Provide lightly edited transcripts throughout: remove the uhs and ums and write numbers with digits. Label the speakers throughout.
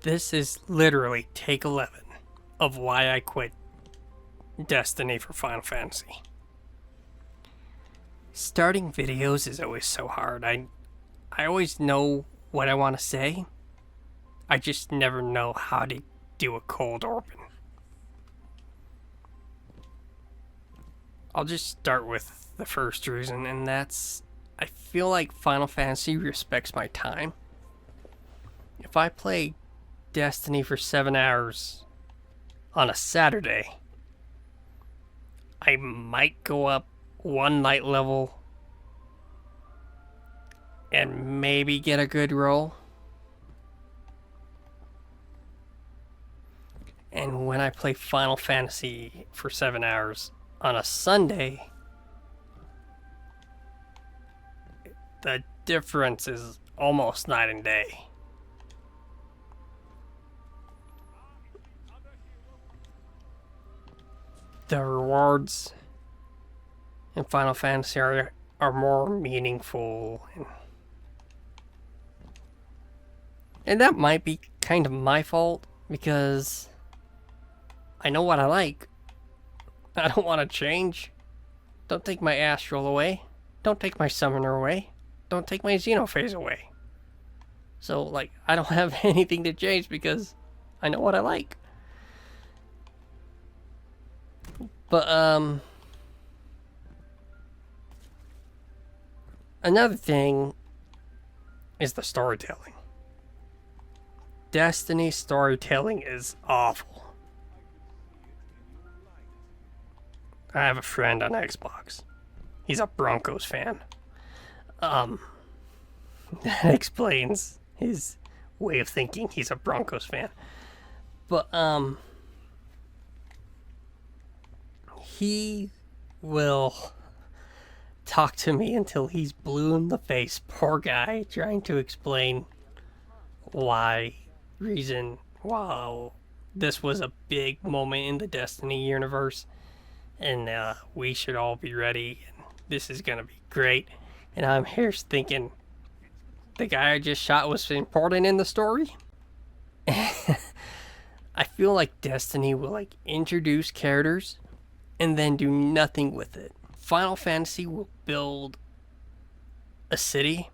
Speaker 1: This is literally take 11 of why I quit Destiny for Final Fantasy. Starting videos is always so hard. I always know what I want to say. I just never know how to do a cold open. I'll just start with the first reason, and that's I feel like Final Fantasy respects my time. If I play Destiny for 7 hours on a Saturday, I might go up one night level and maybe get a good roll. And when I play Final Fantasy for 7 hours on a Sunday, the difference is almost night and day. The rewards in Final Fantasy are more meaningful, and that might be kind of my fault because I know what I like. I don't want to change. Don't take my astral away. Don't take my summoner away. Don't take my xenophase away. So, like, I don't have anything to change because I know what I like. But, another thing is the storytelling. Destiny's storytelling is awful. I have a friend on Xbox. He's a Broncos fan. That explains his way of thinking. He's a Broncos fan. But, he will talk to me until he's blue in the face. Poor guy, trying to explain wow, this was a big moment in the Destiny universe, and we should all be ready, and this is gonna be great. And I'm here thinking, the guy I just shot was important in the story? I feel like Destiny will like introduce characters and then do nothing with it. Final Fantasy will build a city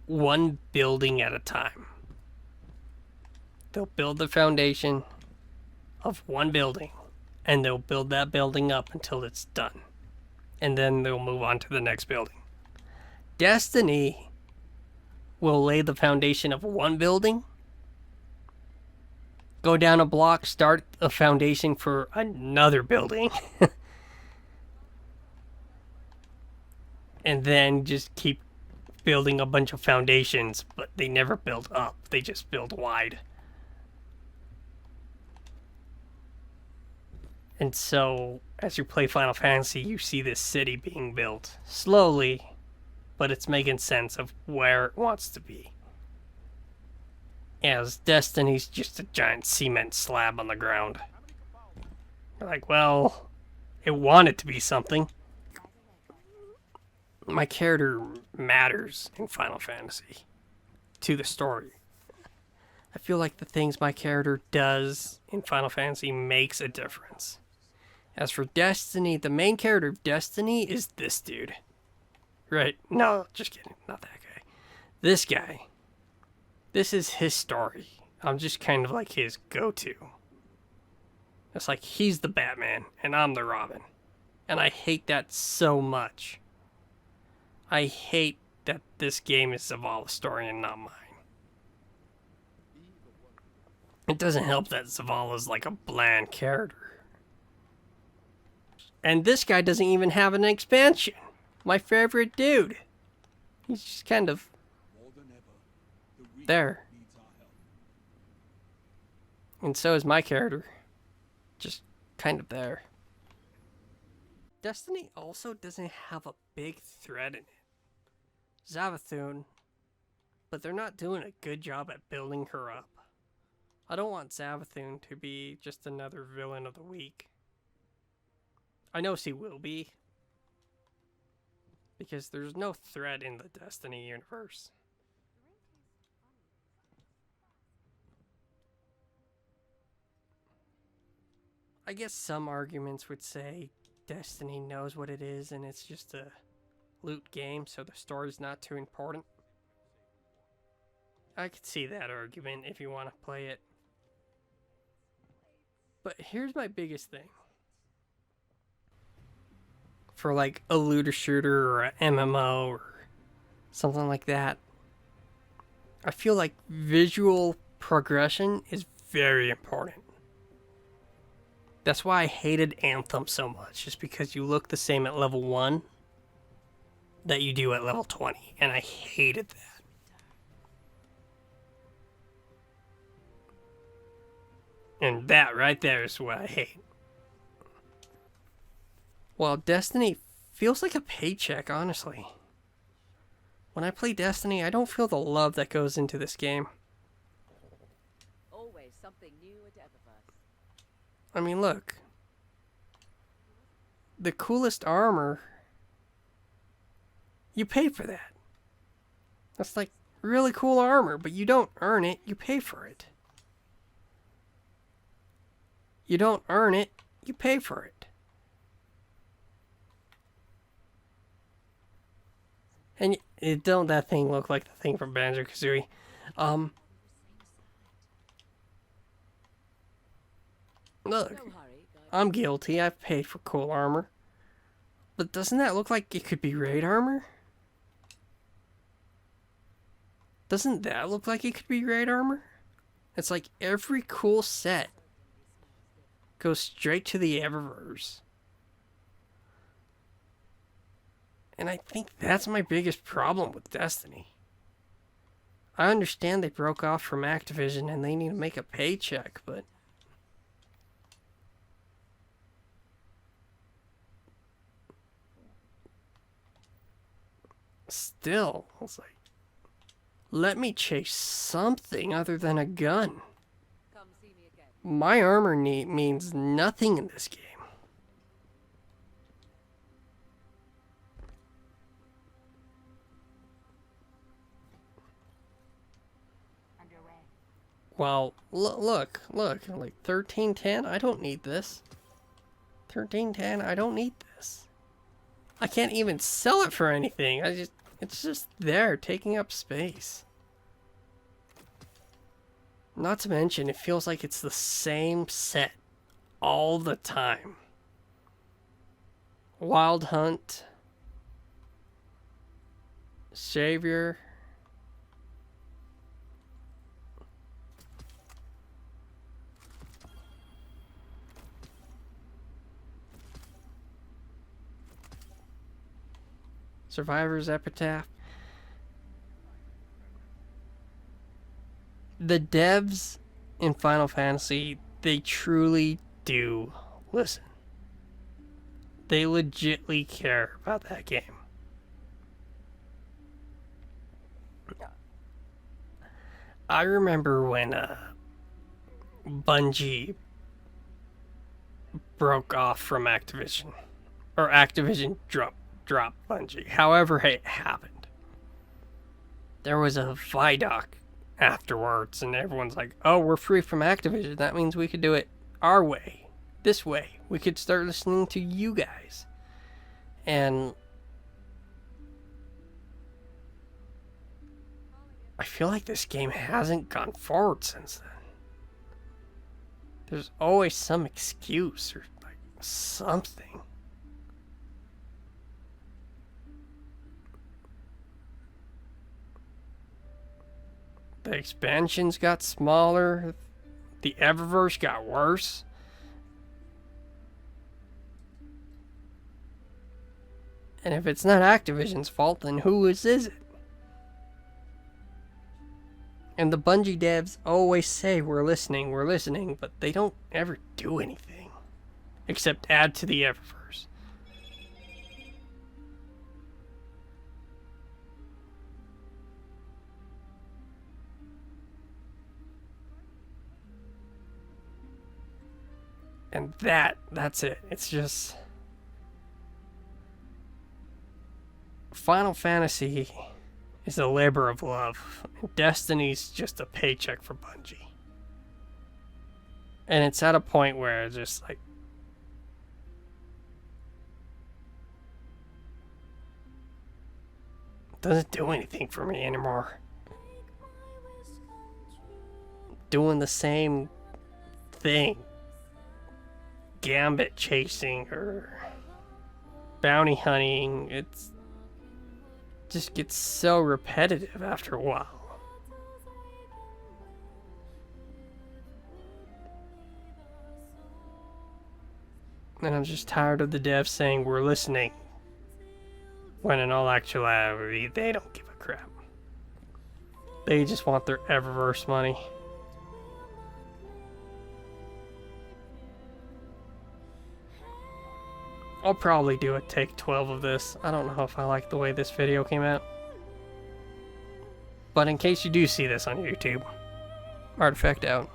Speaker 1: one building at a time. They'll build the foundation of one building, and they'll build that building up until it's done. And then they'll move on to the next building. Destiny will lay the foundation of one building, go down a block, start a foundation for another building, and then just keep building a bunch of foundations, but they never build up, they just build wide. And so, as you play Final Fantasy, you see this city being built slowly, but it's making sense of where it wants to be. As Destiny's just a giant cement slab on the ground. You're like, well, it wanted to be something. My character matters in Final Fantasy to the story. I feel like the things my character does in Final Fantasy makes a difference. As for Destiny, the main character of Destiny is this dude. Right? No, just kidding. Not that guy. This guy. This is his story. I'm just kind of like his go-to. It's like he's the Batman and I'm the Robin. And I hate that so much. I hate that this game is Zavala's story and not mine. It doesn't help that Zavala's like a bland character. And this guy doesn't even have an expansion. My favorite dude. He's just kind of there. And so is my character. Just kind of there. Destiny also doesn't have a big thread in it. Savathun, but they're not doing a good job at building her up. I don't want Savathun to be just another villain of the week. I know she will be, because there's no thread in the Destiny universe. I guess some arguments would say Destiny knows what it is and it's just a loot game, so the story's not too important. I could see that argument if you want to play it. But here's my biggest thing. For like a looter shooter or a MMO or something like that, I feel like visual progression is very important. That's why I hated Anthem so much, just because you look the same at level 1 that you do at level 20, and I hated that. And that right there is what I hate. Well, Destiny feels like a paycheck, honestly. When I play Destiny, I don't feel the love that goes into this game.
Speaker 2: Always something new at Eververse.
Speaker 1: I mean, look. The coolest armor, you pay for that. That's like really cool armor, but you don't earn it, you pay for it. You don't earn it, you pay for it. And don't that thing look like the thing from Banjo-Kazooie? Look, I'm guilty, I've paid for cool armor. But doesn't that look like it could be raid armor? Doesn't that look like it could be raid armor? It's like every cool set goes straight to the Eververse. And I think that's my biggest problem with Destiny. I understand they broke off from Activision and they need to make a paycheck, but still, it's like, let me chase something other than a gun.
Speaker 2: Come see me again.
Speaker 1: My armor means nothing in this game. Well, look, like 1310, I don't need this. 1310, I don't need this. I can't even sell it for anything. It's just there, taking up space. Not to mention, it feels like it's the same set all the time. Wild Hunt, Savior. Survivor's Epitaph. The devs in Final Fantasy, they truly do listen. They legitly care about that game. I remember when Bungie broke off from Activision, or Activision dropped Bungie. However it happened, there was a Vidoc afterwards, and everyone's like, oh, we're free from Activision. That means we could do it our way, this way. We could start listening to you guys. And I feel like this game hasn't gone forward since then. There's always some excuse or like something. The expansions got smaller. The Eververse got worse. And if it's not Activision's fault, then whose is it? And the Bungie devs always say, we're listening, but they don't ever do anything. Except add to the Eververse. And that's it. It's just... Final Fantasy is a labor of love. Destiny's just a paycheck for Bungie. And it's at a point where it's just like, doesn't do anything for me anymore. Doing the same thing. Gambit chasing or bounty hunting. It's just gets so repetitive after a while. And I'm just tired of the devs saying we're listening, when in all actuality they don't give a crap. They just want their Eververse money. I'll probably do a take 12 of this. I don't know if I like the way this video came out. But in case you do see this on YouTube, Artifact out.